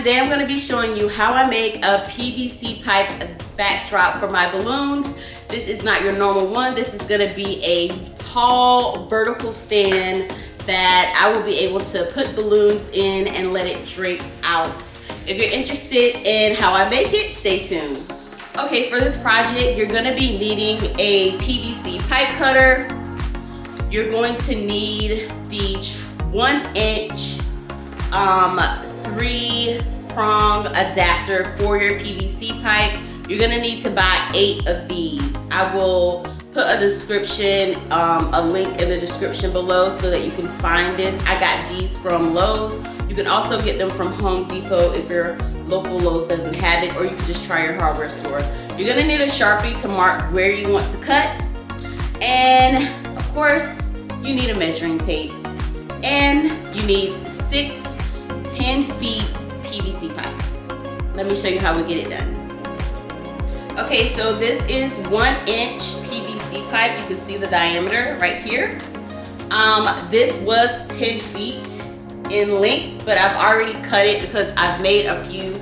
today I'm going to be showing you how I make a PVC pipe backdrop for my balloons. This is not your normal one. This is going to be a tall vertical stand that I will be able to put balloons in and let it drape out. If you're interested in how I make it, stay tuned. Okay, for this project, you're going to be needing a PVC pipe cutter. You're going to need the 1-inch 3-prong adapter for your PVC pipe. You're gonna need to buy 8 of these. I will put a description, a link in the description below so that you can find this. I got these from Lowe's. You can also get them from Home Depot if your local Lowe's doesn't have it, or you can just try your hardware store. You're gonna need a Sharpie to mark where you want to cut. And of course, you need a measuring tape. And you need 6 10 feet PVC pipes. Let me show you how we get it done. Okay, so this is 1-inch PVC pipe. You can see the diameter right here. This was 10 feet in length, but I've already cut it because I've made a few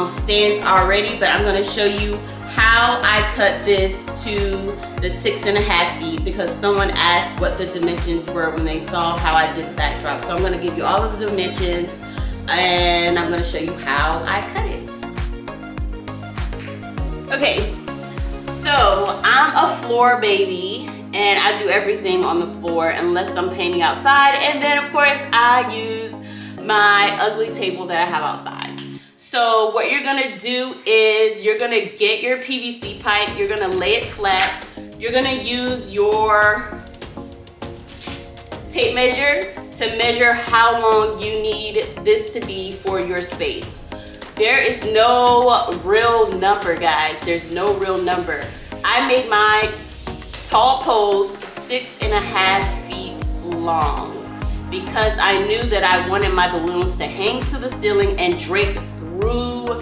stands already, but I'm gonna show you how I cut this to the 6.5 feet because someone asked what the dimensions were when they saw how I did the backdrop. So I'm gonna give you all of the dimensions and I'm gonna show you how I cut it. Okay, so I'm a floor baby and I do everything on the floor unless I'm painting outside, and then of course I use my ugly table that I have outside. So what you're gonna do is you're gonna get your PVC pipe, you're gonna lay it flat, you're gonna use your tape measure to measure how long you need this to be for your space. There is no real number, guys. There's no real number. I made my tall poles 6.5 feet long because I knew that I wanted my balloons to hang to the ceiling and drape through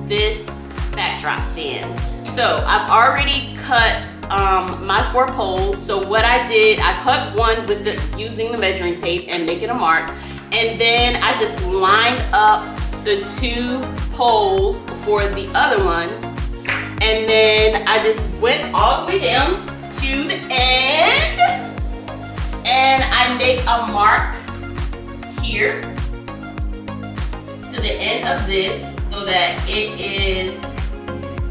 this backdrop stand. So I've already cut my 4 poles. So what I did, I cut one with using the measuring tape and making a mark, and then I just lined up the 2 poles for the other ones, and then I just went all the way down to the end, and I make a mark here to the end of this so that it is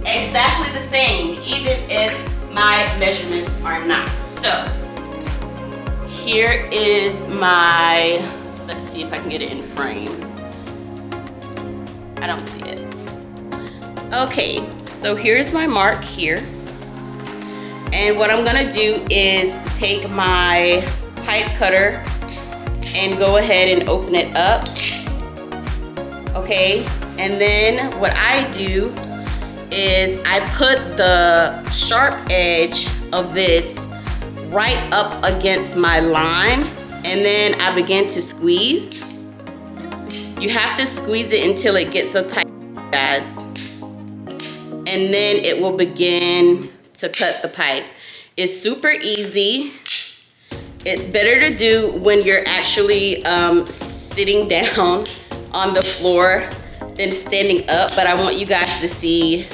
exactly the same, even if my measurements are not. So here is my, let's see if I can get it in frame. I don't see it. Okay, so here's my mark here. And what I'm gonna do is take my pipe cutter and go ahead and open it up. Okay, and then what I do is I put the sharp edge of this right up against my line, and then I begin to squeeze. You have to squeeze it until it gets so tight, guys, and then it will begin to cut the pipe. It's super easy. It's better to do when you're actually sitting down on the floor than standing up, but I want you guys to see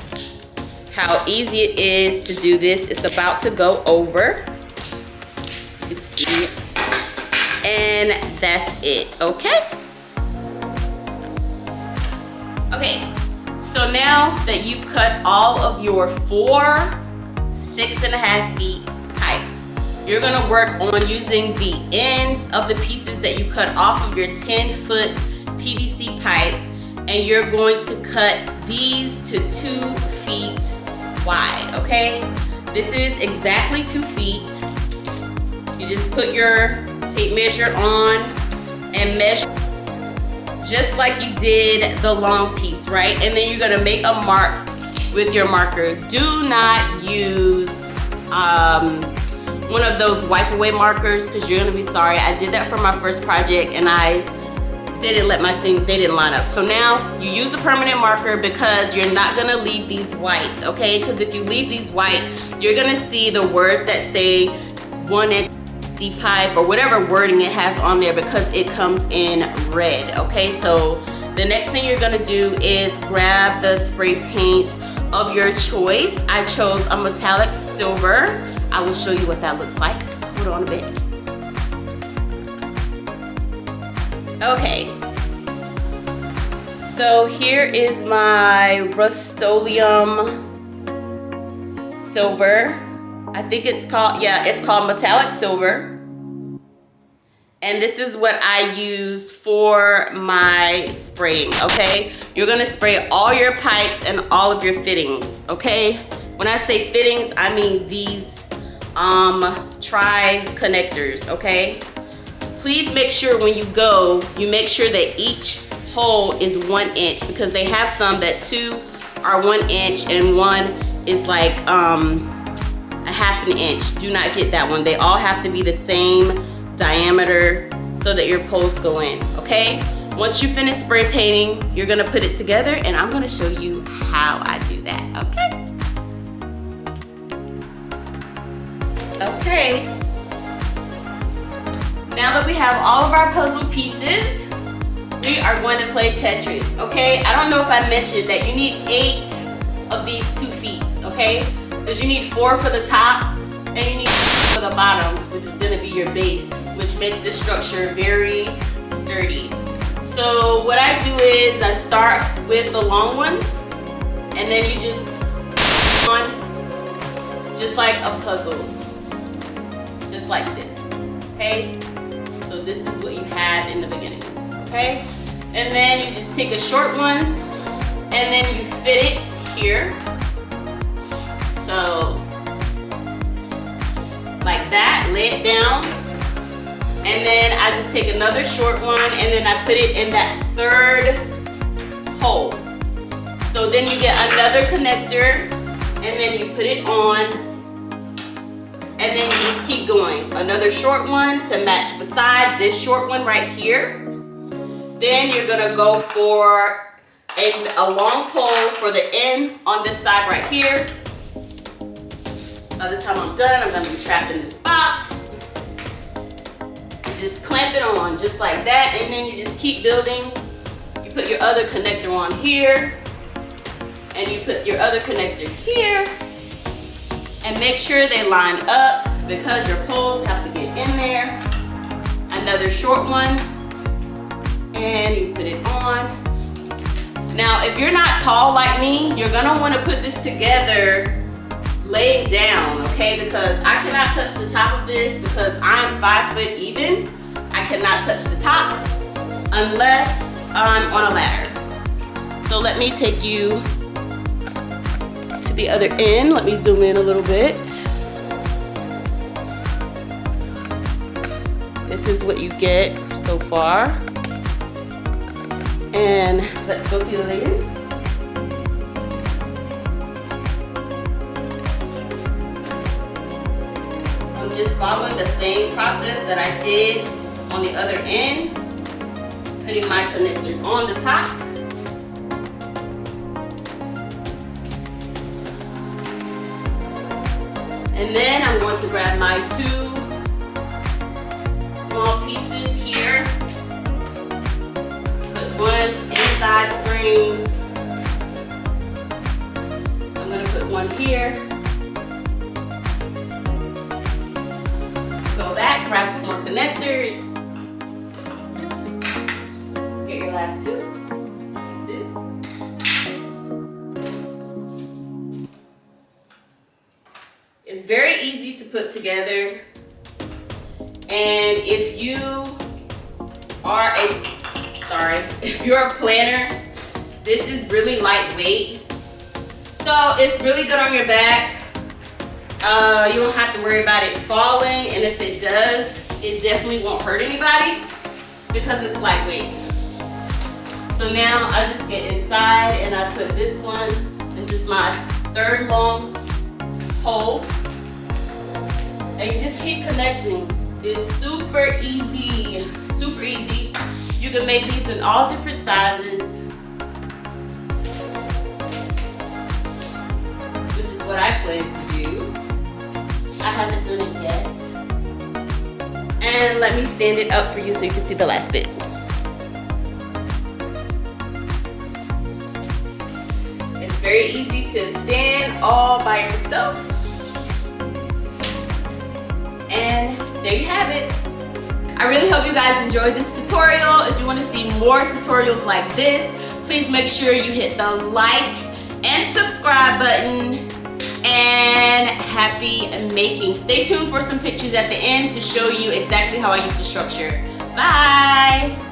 how easy it is to do this. It's about to go over. You can see it. And that's it, okay? Okay, so now that you've cut all of your 4 6.5 feet pipes, you're gonna work on using the ends of the pieces that you cut off of your 10-foot PVC pipe, and you're going to cut these to 2 feet wide, okay? This is exactly 2 feet. You just put your tape measure on and measure just like you did the long piece, right? And then you're gonna make a mark with your marker. Do not use one of those wipe away markers because you're gonna be sorry. I did that for my first project and I didn't let my thing, they didn't line up. So now you use a permanent marker because you're not gonna leave these white, okay? Because if you leave these white, you're gonna see the words that say 1-inch pipe or whatever wording it has on there because it comes in red, okay? So The next thing you're gonna do is grab the spray paint of your choice. I chose a metallic silver. I will show you what that looks like. Hold on a bit. Okay. So here is my Rust-Oleum silver. I think it's called, yeah, it's called metallic silver. And this is what I use for my spraying, okay? You're gonna spray all your pipes and all of your fittings, okay? When I say fittings, I mean these tri-connectors, okay? Please make sure when you go, you make sure that each hole is 1 inch, because they have some that 2 are 1 inch and 1 is like a ½ inch. Do not get that one. They all have to be the same diameter so that your poles go in, okay? Once you finish spray painting, you're gonna put it together, and I'm gonna show you how I do that, okay? Okay. Now that we have all of our puzzle pieces, we are going to play Tetris, okay? I don't know if I mentioned that you need 8 of these 2 feet, okay? Because you need 4 for the top, and you need 4 for the bottom, which is gonna be your base, which makes this structure very sturdy. So what I do is I start with the long ones, and then you just on, just like a puzzle, just like this, okay? So this is what you have in the beginning, okay? And then you just take a short one, and then you fit it here. So, like that, lay it down. And then I just take another short one, and then I put it in that 3rd hole. So then you get another connector, and then you put it on, and then you just keep going. Another short one to match beside this short one right here. Then you're gonna go for a long pole for the end on this side right here. By the time I'm done, I'm gonna be trapped in this box. You just clamp it on just like that, and then you just keep building. You put your other connector on here, and you put your other connector here, and make sure they line up because your poles have to get in there. Another short one, and you put it on. Now, if you're not tall like me, you're gonna wanna put this together laying down, okay? Because I cannot touch the top of this because I'm 5 foot even. I cannot touch the top unless I'm on a ladder. So let me take you to the other end. Let me zoom in a little bit. This is what you get so far. And let's go to the other end. Just following the same process that I did on the other end, putting my connectors on the top. And then I'm going to grab my 2 small pieces here, put one inside the frame. I'm going to put one here. Back, grab some more connectors. Get your last 2 pieces. It's very easy to put together. And if you're a planner, this is really lightweight. So it's really good on your back. You don't have to worry about it falling, and if it does, it definitely won't hurt anybody because it's lightweight. So now I just get inside and I put this one. This is my 3rd long hole, and you just keep connecting. It's super easy, super easy. You can make these in all different sizes, which is what I plan to do. I haven't done it yet. And let me stand it up for you so you can see the last bit. Very easy to stand all by yourself. And there you have it. I really hope you guys enjoyed this tutorial. If you want to see more tutorials like this, please make sure you hit the like and subscribe button. And happy making. Stay tuned for some pictures at the end to show you exactly how I use the structure. Bye.